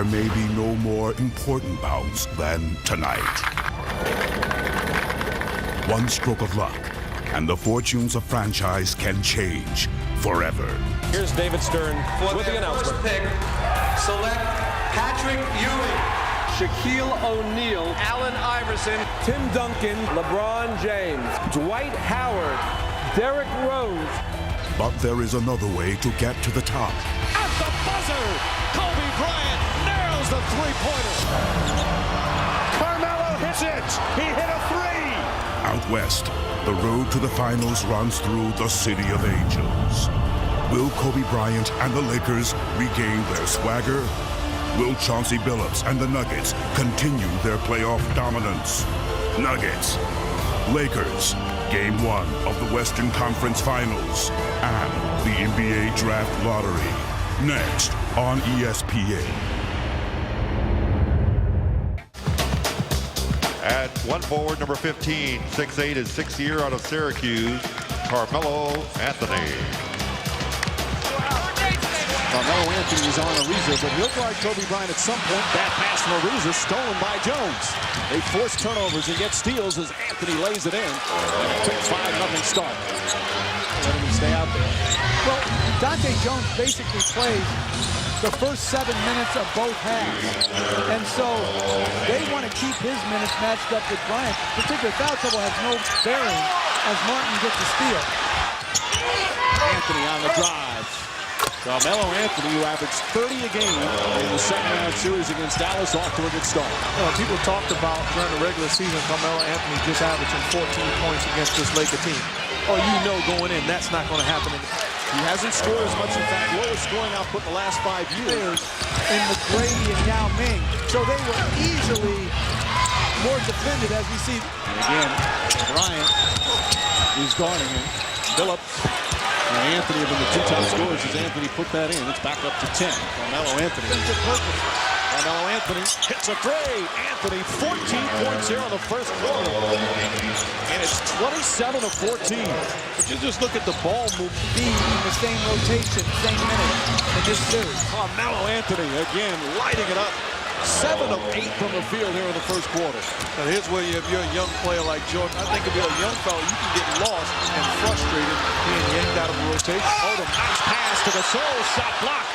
there may be no more important bouts than tonight. One stroke of luck, and the fortunes of franchise can change forever. Here's David Stern with the announcement. First pick, select Patrick Ewing, Shaquille O'Neal, Allen Iverson, Tim Duncan, LeBron James, Dwight Howard, Derrick Rose. But there is another way to get to the top. At the buzzer, Kobe Bryant nails the three-pointer. Carmelo hits it. He hit a three. Out west, the road to the finals runs through the City of Angels. Will Kobe Bryant and the Lakers regain their swagger? Will Chauncey Billups and the Nuggets continue their playoff dominance? Nuggets, Lakers, Game 1 of the Western Conference Finals and the NBA Draft Lottery. Next on ESPN. At one forward, number 15, 6'8", his sixth year out of Syracuse, Carmelo Anthony. Carmelo Anthony is on Ariza, but he'll guard Kobe Bryant at some point. Bad pass from Ariza, stolen by Jones. They force turnovers and get steals as Anthony lays it in. Quick 5-0 start. Let him stay out there. Well, Dante Jones basically plays the first 7 minutes of both halves. And so they want to keep his minutes matched up with Bryant. Particular foul trouble has no bearing as Martin gets the steal. Anthony on the drive. Carmelo Anthony, who averaged 30 a game in the second-round series against Dallas, off to a good start. People talked about during the regular season, Carmelo Anthony just averaging 14 points against this Laker team. Oh, you know going in, that's not going to happen. He hasn't scored as much. In fact, lowest scoring output in the last 5 years. In McGrady and Yao Ming. So they were easily more defended as we see. And again, Bryant is guarding him. Billups. And Anthony have been the two top scorers as Anthony put that in. It's back up to 10. Carmelo Anthony. Carmelo Anthony hits a three. Anthony 14 points here in the first quarter. And it's 27 to 14. But you just look at the ball move. Be in the same rotation, same minute in this series. Carmelo Anthony again lighting it up. 7 of 8 from the field here in the first quarter. Now here's where if you're a young player like Jordan, I think if you're a young fellow, you can get lost and frustrated being yanked out of a rotation. Oh, the nice pass to the soul, shot blocked.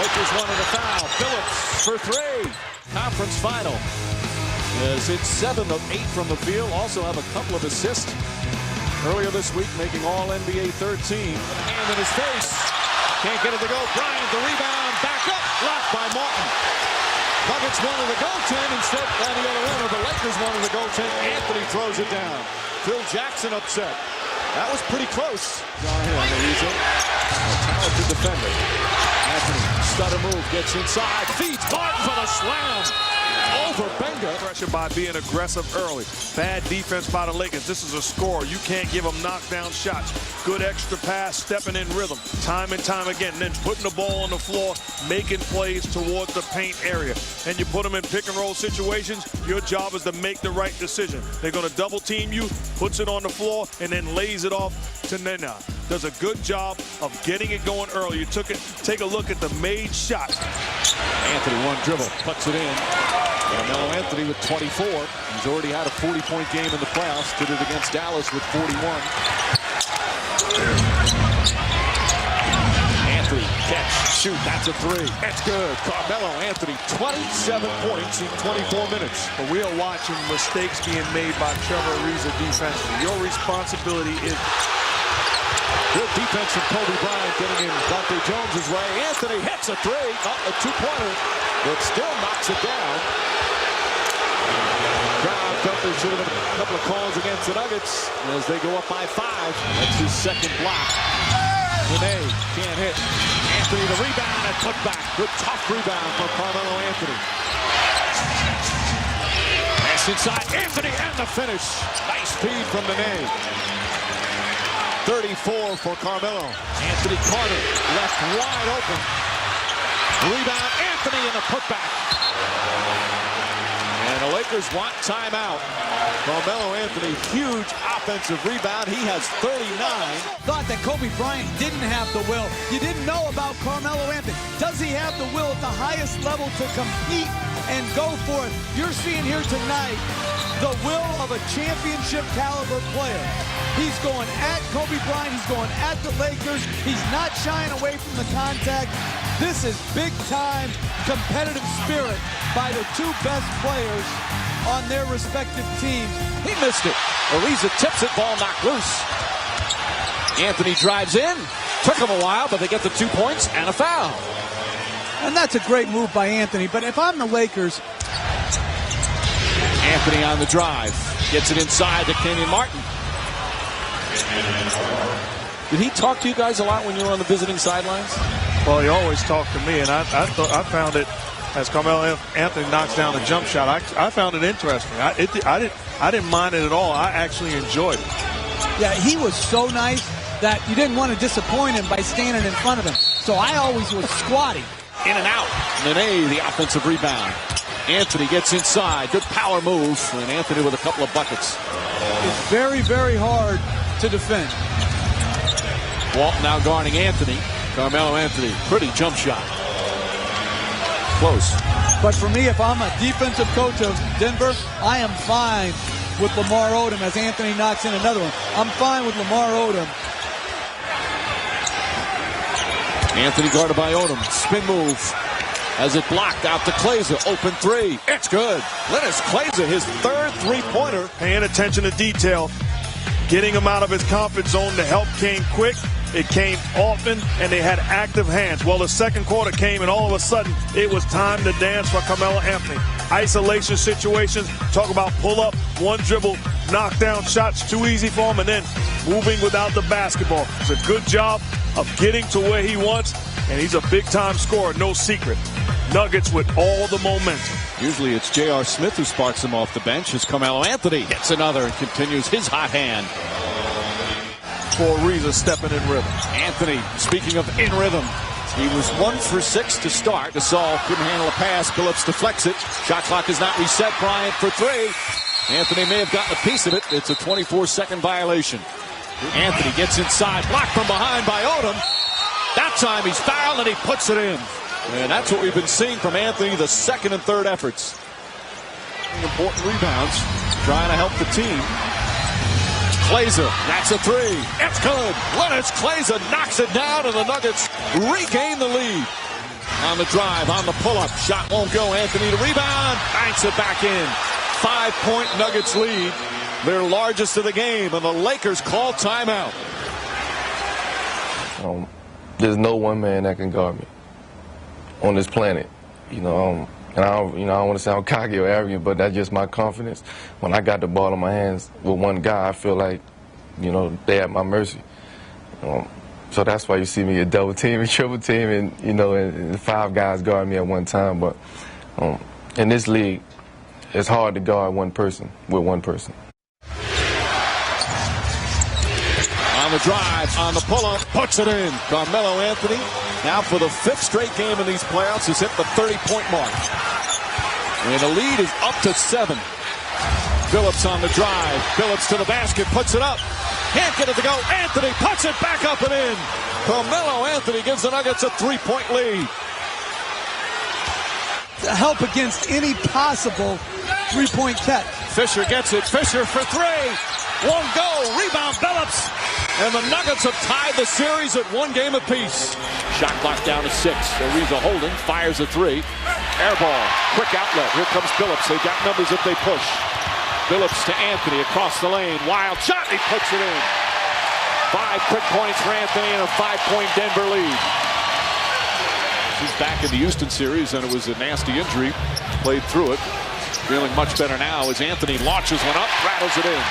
Lakers wanted a foul. Billups for three. Conference final. As it's 7 of 8 from the field. Also have a couple of assists earlier this week, making All-NBA third team. Hand in his face. Can't get it to go. Bryant, the rebound, back up. Blocked by Martin. Nuggets wanted the goaltend instead by the other one. The Lakers wanted the goaltend. Anthony throws it down. Phil Jackson upset. That was pretty close. Down here, Ariza. A talented defender. Anthony, stutter move, gets inside, feeds Martin for the slam. Over Benga. Pressure by being aggressive early. Bad defense by the Lakers. This is a score. You can't give them knockdown shots. Good extra pass, stepping in rhythm. Time and time again. Then putting the ball on the floor, making plays towards the paint area. And you put them in pick and roll situations, your job is to make the right decision. They're going to double team you, puts it on the floor, and then lays it off to Nena. Does a good job of getting it going early. You take a look at the made shot. Anthony, one dribble, puts it in. Carmelo Anthony with 24. He's already had a 40-point game in the playoffs. Did it against Dallas with 41. Anthony, catch, shoot, that's a three. That's good. Carmelo Anthony, 27 points in 24 minutes. But we are watching mistakes being made by Trevor Ariza defensively. Your responsibility is... Good defense from Kobe Bryant getting in Dante Jones' way. Anthony hits a three, not a two-pointer, but still knocks it down. Crowd felt there should have been a couple of calls against the Nuggets as they go up by 5. That's his second block. Renee can't hit. Anthony the rebound and put back. Good tough rebound for Carmelo Anthony. Pass inside. Anthony and the finish. Nice feed from Renee. 34 for Carmelo. Anthony Carter left wide open. Rebound, Anthony in a putback. And And the Lakers want timeout. Carmelo Anthony, huge offensive rebound. He has 39. Thought that Kobe Bryant didn't have the will. You didn't know about Carmelo Anthony. Does he have the will at the highest level to compete and go for it? You're seeing here tonight the will of a championship caliber player. He's going at Kobe Bryant. He's going at the Lakers. He's not shying away from the contact. This is big-time competitive spirit by the two best players on their respective teams. He missed it. Ariza tips it, ball knocked loose. Anthony drives in. Took him a while, but they get the 2 points and a foul. And that's a great move by Anthony. But if I'm the Lakers... Anthony on the drive. Gets it inside to Kenyon Martin. Did he talk to you guys a lot when you were on the visiting sidelines? Well, he always talked to me, and I found it, as Carmelo Anthony knocks down the jump shot, I found it interesting. I didn't mind it at all. I actually enjoyed it. Yeah, he was so nice that you didn't want to disappoint him by standing in front of him. So I always was squatting. In and out. Nene, the offensive rebound. Anthony gets inside. Good power move. And Anthony with a couple of buckets. It's very, very hard to defend. Walt now guarding Anthony. Carmelo Anthony, pretty jump shot. Close. But for me, if I'm a defensive coach of Denver, I am fine with Lamar Odom as Anthony knocks in another one. I'm fine with Lamar Odom. Anthony guarded by Odom. Spin move. Has it blocked out to Klaiser. Open three. It's good. Lennis Klaiser, his third three-pointer. Paying attention to detail. Getting him out of his comfort zone. The help came quick. It came often, and they had active hands. Well, the second quarter came, and all of a sudden, it was time to dance for Carmelo Anthony. Isolation situations, talk about pull-up, one dribble, knockdown shots, too easy for him, and then moving without the basketball. It's a good job of getting to where he wants, and he's a big-time scorer, no secret. Nuggets with all the momentum. Usually it's J.R. Smith who sparks him off the bench as Carmelo Anthony gets another and continues his hot hand. For Ariza stepping in rhythm. Anthony, speaking of in rhythm, he was 1 for 6 to start. Gasol couldn't handle a pass. Billups deflects it. Shot clock is not reset. Bryant for three. Anthony may have gotten a piece of it. It's a 24-second violation. Anthony gets inside. Blocked from behind by Odom. That time he's fouled and he puts it in. And that's what we've been seeing from Anthony, the second and third efforts. Important rebounds. Trying to help the team. Klaiser knocks a three. It's good. Lennox Klaiser knocks it down, and the Nuggets regain the lead. On the drive, on the pull-up. Shot won't go. Anthony to rebound. Banks it back in. 5-point Nuggets lead. Their largest of the game, and the Lakers call timeout. There's no one man that can guard me on this planet. And I don't want to sound cocky or arrogant, but that's just my confidence. When I got the ball in my hands with one guy, I feel like, they at my mercy. So that's why you see me a double team, a triple team, and 5 guys guard me at one time. But in this league, it's hard to guard one person with one person. On the drive, on the pull-up, puts it in. Carmelo Anthony, now for the 5th straight game in these playoffs, has hit the 30-point mark. And the lead is up to 7. Billups on the drive. Billups to the basket, puts it up. Can't get it to go. Anthony puts it back up and in. Carmelo Anthony gives the Nuggets a 3-point lead. To help against any possible 3-point catch. Fisher gets it. Fisher for 3. Won't go. Rebound, Billups. And the Nuggets have tied the series at 1 game apiece. Shot clock down to 6. Ariza holding, fires a 3. Air ball, quick outlet. Here comes Billups. They've got numbers if they push. Billups to Anthony across the lane. Wild shot, he puts it in. 5 quick points for Anthony and a 5-point Denver lead. He's back in the Houston series, and it was a nasty injury. Played through it. Feeling much better now as Anthony launches one up, rattles it in.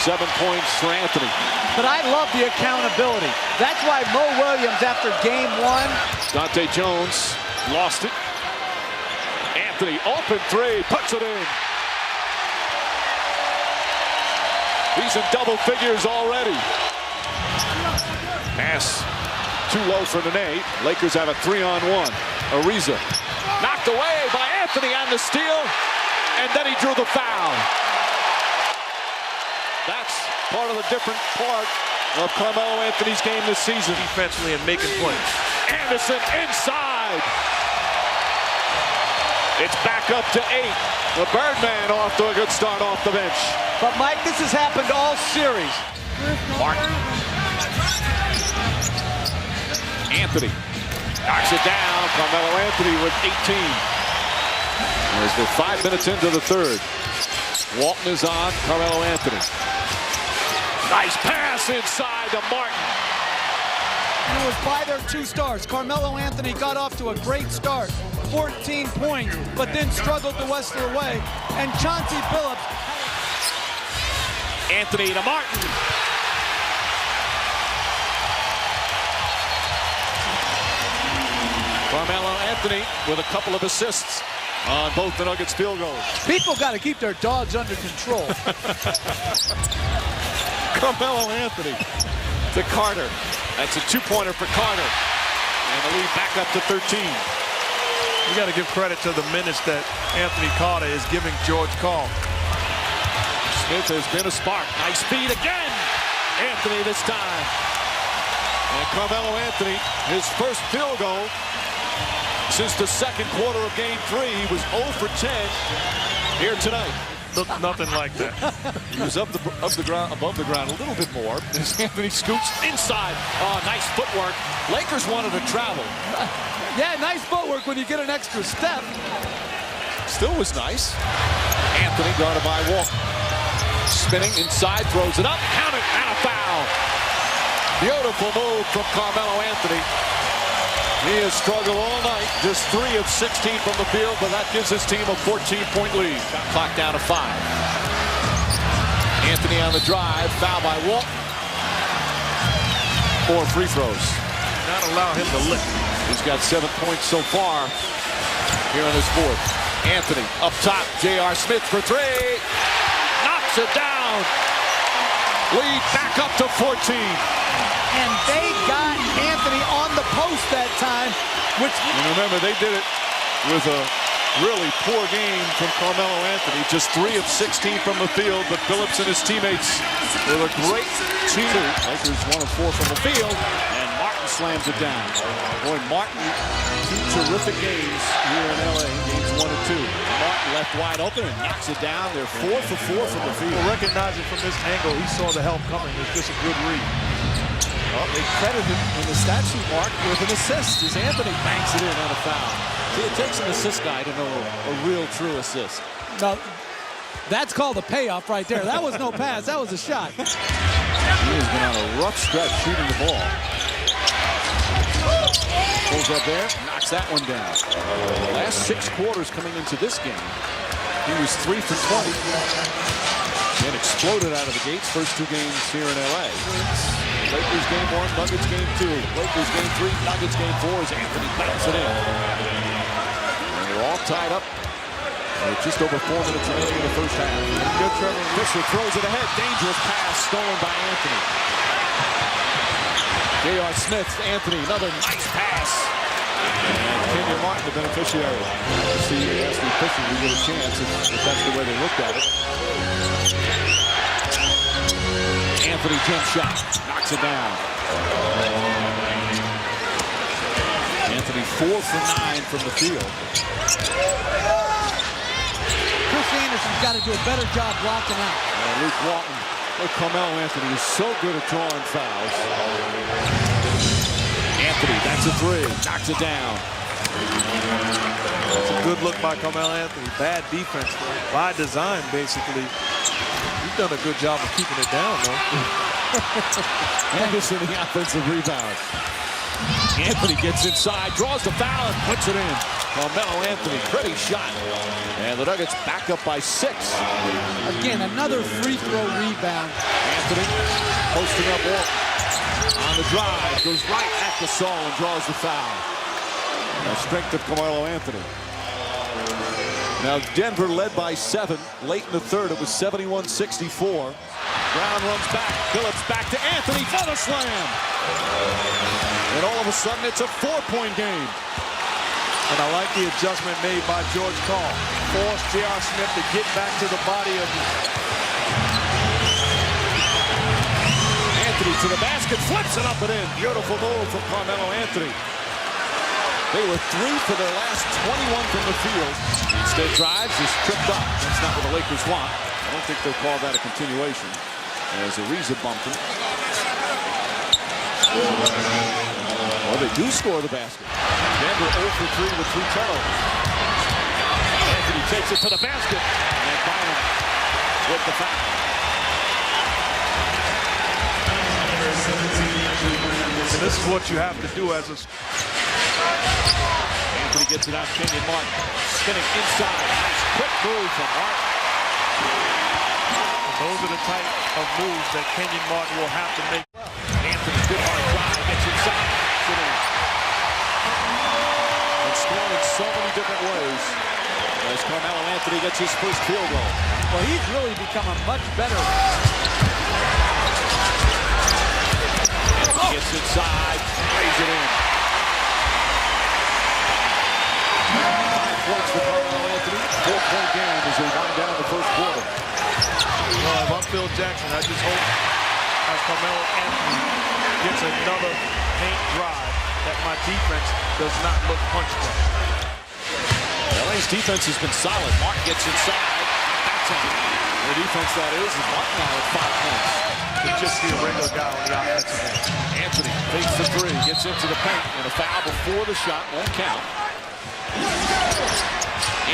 7 points for Anthony. But I love the accountability. That's why Mo Williams, after game 1. Dante Jones lost it. Anthony, open 3, puts it in. He's in double figures already. Pass too low for Nene. Lakers have a 3-on-1. Ariza knocked away by Anthony on the steal. and then he drew the foul. That's part of the different part of Carmelo Anthony's game this season. Defensively and making plays. Anderson inside. It's back up to 8. The Birdman off to a good start off the bench. But Mike, this has happened all series. Martin. Anthony knocks it down. Carmelo Anthony with 18. As we're 5 minutes into the third. Walton is on. Carmelo Anthony. Nice pass inside to Martin. And it was by their 2 stars. Carmelo Anthony got off to a great start, 14 points, but then struggled the rest of the way. And Chauncey Billups. Anthony to Martin. Carmelo Anthony with a couple of assists on both the Nuggets field goals. People got to keep their dogs under control. Carmelo Anthony to Carter. That's a 2-pointer for Carter. And the lead back up to 13. You got to give credit to the minutes that Anthony Carter is giving George Karl. Smith has been a spark. Nice feed again. Anthony this time. And Carmelo Anthony, his first field goal since the second quarter of Game 3. He was 0 for 10 here tonight. Looked nothing like that. He was above the ground a little bit more as Anthony scoots inside. Oh, nice footwork. Lakers wanted to travel. Yeah, nice footwork when you get an extra step. Still was nice. Anthony guarded by Walton. Spinning inside, throws it up, count it, and a foul. Beautiful move from Carmelo Anthony. He has struggled all night, just 3 of 16 from the field, but that gives his team a 14-point lead. Clock down to 5. Anthony on the drive, foul by Walton. 4 free throws. Not allow him to lick. He's got 7 points so far here in his fourth. Anthony up top, J.R. Smith for 3. Knocks it down. Lead back up to 14. And they got Anthony on the post that time, which... And remember, they did it with a really poor game from Carmelo Anthony. Just 3 of 16 from the field, but Billups and his teammates with a great team. Lakers 1 of 4 from the field, and Martin slams it down. Boy, Martin, 2 terrific games here in L.A., games 1 and 2. Martin left wide open and knocks it down. They're 4 for 4 from the field. Recognizing from this angle, he saw the help coming. It's just a good read. Well, they credit him in the stat sheet, Mark, with an assist as Anthony banks it in on a foul. See, it takes an assist guy to know a real, true assist. Now, that's called a payoff right there. That was no pass. That was a shot. He has been on a rough stretch shooting the ball. Pulls up there, knocks that one down. The last 6 quarters coming into this game, he was 3 for 20. And exploded out of the gates. First 2 games here in L.A. Lakers game 1, Nuggets game 2. Lakers game 3, Nuggets game 4 as Anthony banks it in. And they're all tied up. With just over 4 minutes remaining in the first half. Good Trevor Fisher throws it ahead. Dangerous pass stolen by Anthony. J.R. Smith, Anthony, another nice pass. And Kenyon Martin, the beneficiary. See, as the officials, we get a chance if that's the way they looked at it. Anthony jump shot, knocks it down. Anthony 4 for 9 from the field. Chris Anderson's got to do a better job blocking out. And Luke Walton, Carmelo Anthony is so good at drawing fouls. Anthony, that's a 3, knocks it down. It's a good look by Carmelo Anthony. Bad defense, though. By design, basically. He's done a good job of keeping it down, though. Anderson, the offensive rebound. Anthony gets inside, draws the foul, and puts it in. Carmelo Anthony, pretty shot. And the Nuggets back up by 6. Again, another free throw rebound. Anthony posting up Walton. On the drive, goes right at the Gasol and draws the foul. The strength of Carmelo Anthony. Now Denver led by 7. Late in the third, it was 71-64. Brown runs back. Billups back to Anthony for the slam. And all of a sudden, it's a 4-point game. And I like the adjustment made by George Karl. Forced J.R. Smith to get back to the body of Anthony to the basket, flips it up and in. Beautiful move from Carmelo Anthony. They were 3 for their last 21 from the field. Instead drives, is tripped up. That's not what the Lakers want. I don't think they'll call that a continuation. As Ariza bumped him. Well, they do score the basket. Denver 0 for 3 with 3 turnovers. Anthony takes it to the basket. And Bynum with the foul. And this is what you have to do as a... Anthony gets it out. Kenyon Martin spinning inside. Nice quick move from Martin. Those are the type of moves that Kenyon Martin will have to make. Anthony, good hard drive, gets inside. And scoring in so many different ways as Carmelo Anthony gets his first field goal. Well, he's really become a much better. Anthony gets inside, lays it in. 5 points for Carmelo Anthony. 4-point game as they wind down the first quarter. Well, if I'm Phil Jackson, I just hope as Carmelo Anthony gets another paint drive that my defense does not look punched up. LA's defense has been solid. Martin gets inside. That's it. The defense, that is Martin now at 5 points. Could just be a regular guy on the offensive end. Anthony fakes the 3, gets into the paint, and a foul before the shot won't count.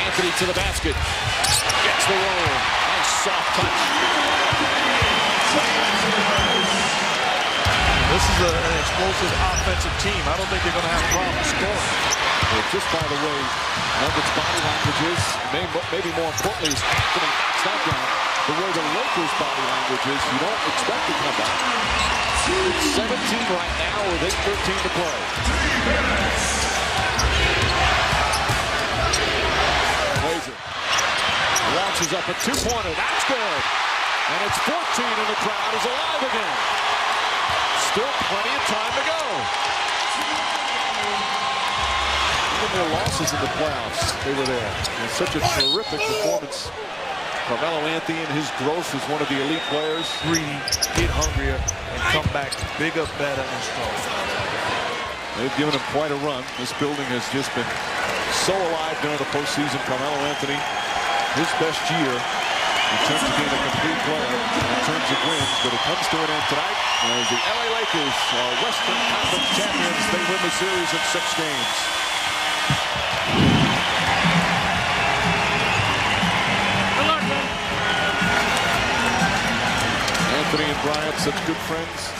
Anthony to the basket. Gets the roll. Nice soft touch. This is an explosive offensive team. I don't think they're going to have problems scoring. Well, just by the way, Nuggets body language is, maybe more importantly, is Anthony knocks that down. The way the Lakers body language is, you don't expect to come back. It's 17 right now with 8:13 to play. Blazer launches up a 2-pointer. That's good. And it's 14 and the crowd is alive again. Still plenty of time to go. Even their losses in the playoffs, they were there. And such a terrific performance. Carmelo Anthony and his growth as one of the elite players. Greedy, get hungrier, and come back bigger, better, and stronger. They've given him quite a run. This building has just been so alive during the postseason. Carmelo Anthony, his best year in terms of being a complete player, in terms of wins, but it comes to an end tonight as the LA Lakers are Western Conference champions. They win the series in 6 games. Anthony and Bryant, such good friends.